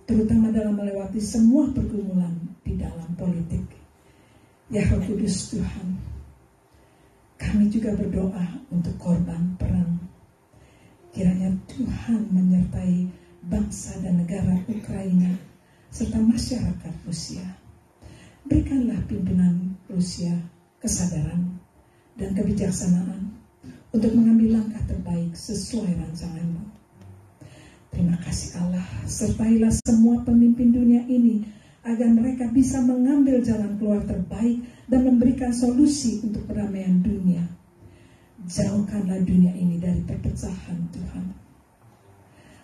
terutama dalam melewati semua pergumulan di dalam politik. Ya Roh Kudus Tuhan, kami juga berdoa untuk korban perang. Kiranya Tuhan menyertai bangsa dan negara Ukraina serta masyarakat Rusia. Berikanlah pimpinan Rusia kesadaran dan kebijaksanaan untuk mengambil langkah terbaik sesuai rancangan-Mu. Terima kasih Allah, sertailah semua pemimpin dunia ini agar mereka bisa mengambil jalan keluar terbaik dan memberikan solusi untuk perdamaian dunia. Jauhkanlah dunia ini dari perpecahan Tuhan.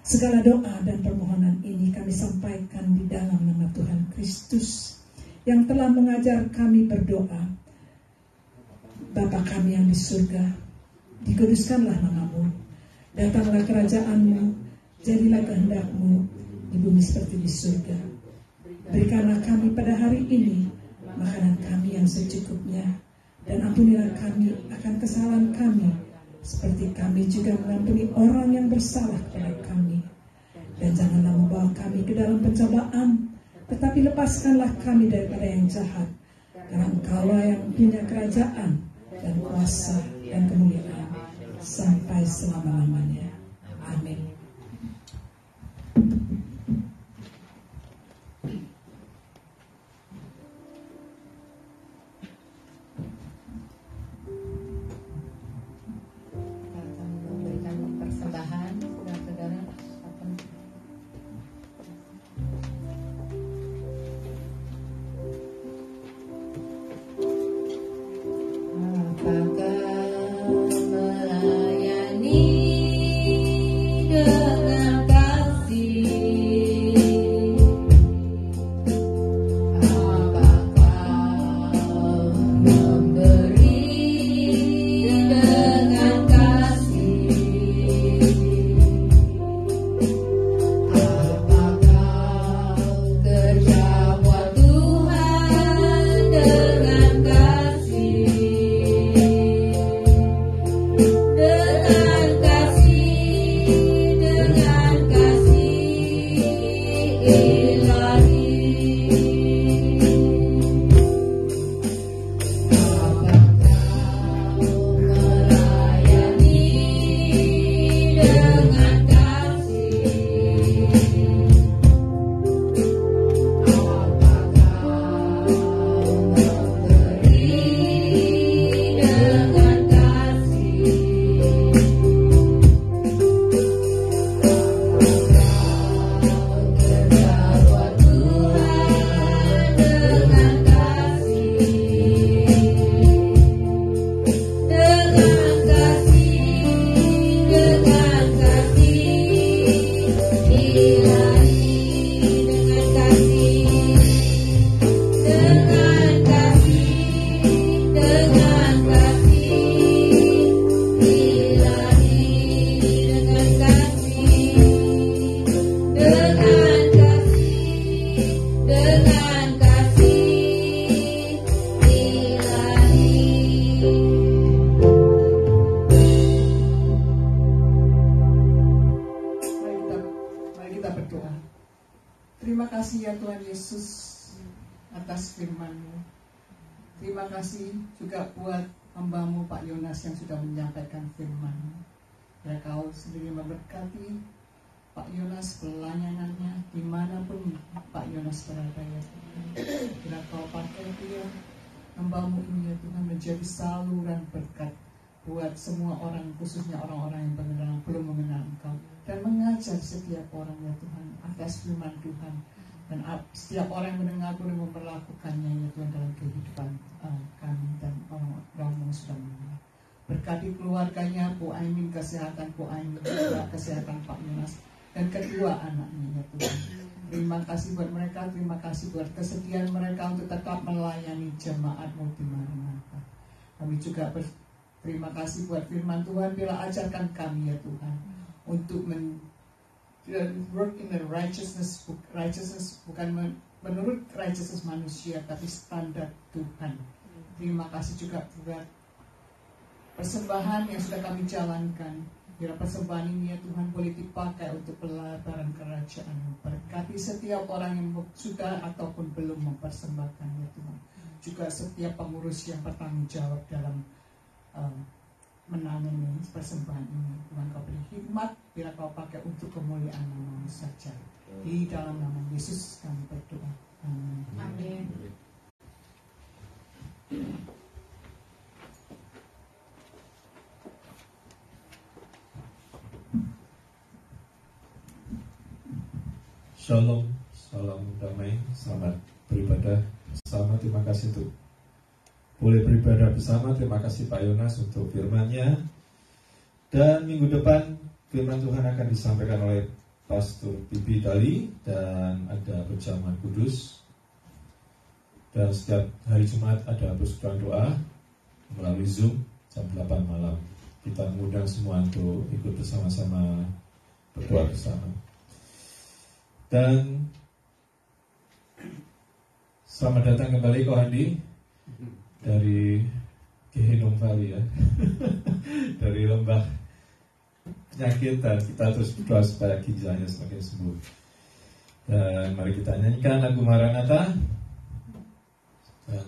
Segala doa dan permohonan ini kami sampaikan di dalam nama Tuhan Kristus yang telah mengajar kami berdoa. Bapa kami yang di surga, dikuduskanlah nama-Mu, datanglah kerajaan-Mu, jadilah kehendak-Mu di bumi seperti di surga. Berikanlah kami pada hari ini makanan kami yang secukupnya, dan ampunilah kami akan kesalahan kami, seperti kami juga mengampuni orang yang bersalah kepada kami. Dan janganlah membawa kami ke dalam pencobaan, tetapi lepaskanlah kami daripada yang jahat. Karena Engkaulah yang punya kerajaan dan kuasa dan kemuliaan sampai selama-lamanya. Amin. Melayani dengan kasih. Terima kasih ya Tuhan Yesus atas firman-Mu. Terima kasih juga buat hamba-Mu Pak Yonas yang sudah menyampaikan firman-Mu. Ya Kau sendiri memberkati Pak Yonas pelayanannya dimanapun Pak Yonas berada ya Tuhan. Bila Kau pakai dia hamba-Mu ini ya Tuhan menjadi saluran berkat buat semua orang, khususnya orang-orang yang belum mengenal Engkau, dan mengajar setiap orang ya Tuhan atas firman Tuhan, dan setiap orang yang mendengar boleh memperlakukannya ya Tuhan dalam kehidupan kami dan orang-orang yang sudah mengenal. Berkati keluarganya Bu Aimin, kesehatan Bu Aimin, juga kesehatan Pak Yonas dan kedua anaknya ya Tuhan. Terima kasih buat mereka, terima kasih buat kesetiaan mereka untuk tetap melayani jemaat-Mu di mana-mana. Kami juga terima kasih buat firman Tuhan, bila ajarkan kami ya Tuhan untuk work in the righteousness bukan menurut righteousness manusia, tapi standar Tuhan. Terima kasih juga buat persembahan yang sudah kami jalankan. Bila persembahan ini ya Tuhan boleh dipakai untuk pelabaran kerajaan-Mu. Berkati setiap orang yang sudah ataupun belum mempersembahkan ya Tuhan. Juga setiap pengurus yang bertanggung jawab dalam menangani persembahan ini. Tuhan Kau beri hikmat bila Kau pakai untuk kemuliaan nama-Mu saja. Di dalam nama Yesus kami berdoa. Amin. Amin. Shalom, salam damai, selamat beribadah bersama. Terima kasih untuk boleh beribadah bersama. Terima kasih Pak Yonas untuk firman-Nya. Dan minggu depan firman Tuhan akan disampaikan oleh Pastor Bibi Dali dan ada perjamuan kudus. Dan setiap hari Jumat ada persekutuan doa melalui Zoom jam 8 malam. Kita mengundang semua untuk ikut bersama-sama berdoa bersama. Dan selamat datang kembali Ko Handi dari Gehenom Valley ya. Dari lembah penyakit, dan kita terus berdoa supaya ginjalnya semakin sembuh. Dan mari kita nyanyikan lagu Maranatha. Dan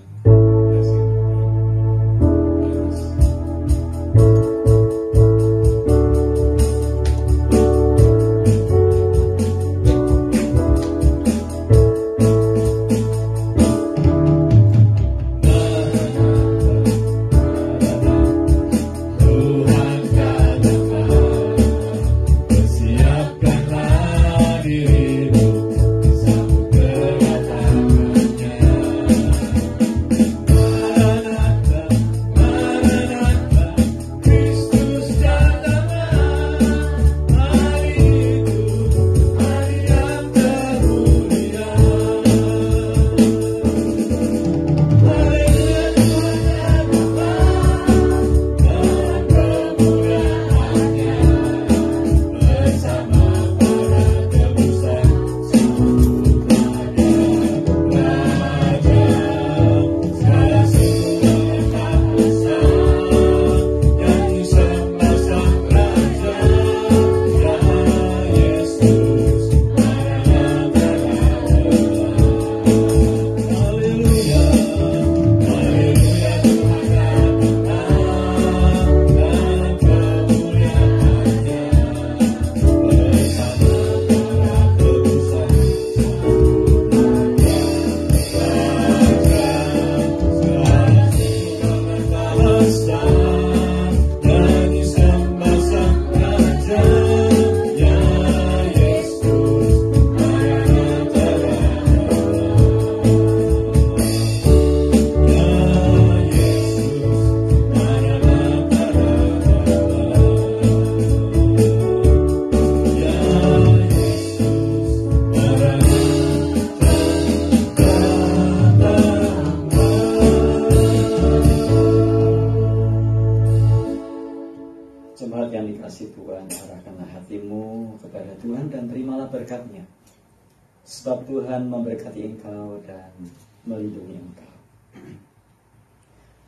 sebab Tuhan memberkati engkau dan melindungi engkau.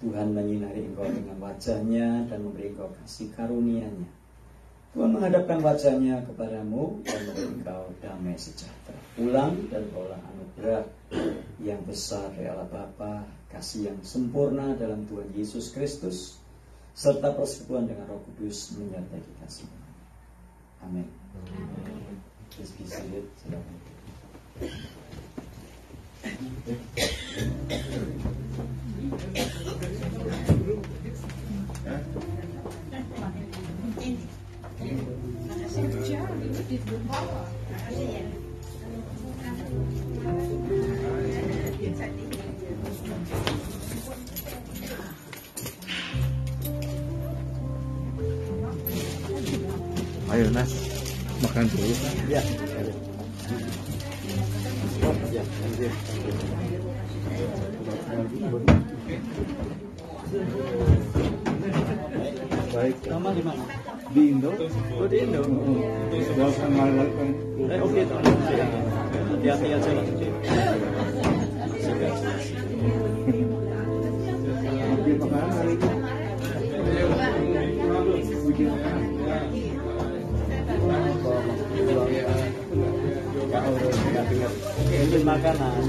Tuhan menyinari engkau dengan wajah-Nya dan memberi engkau kasih karunia-Nya. Tuhan menghadapkan wajah-Nya kepadamu dan memberi engkau damai sejahtera. ulang dan olah anugerah yang besar dari Allah Bapa, kasih yang sempurna dalam Tuhan Yesus Kristus, serta persekutuan dengan Roh Kudus menyertai kita semua. Amin. Please be seated. Silakan. Ayo Nas, makan dulu. Ya. Baik. Nama di mana? Di Indo? Oh di Indo. Oke, hati-hati aja lah. Makanan hari ini. Mungkin makanan.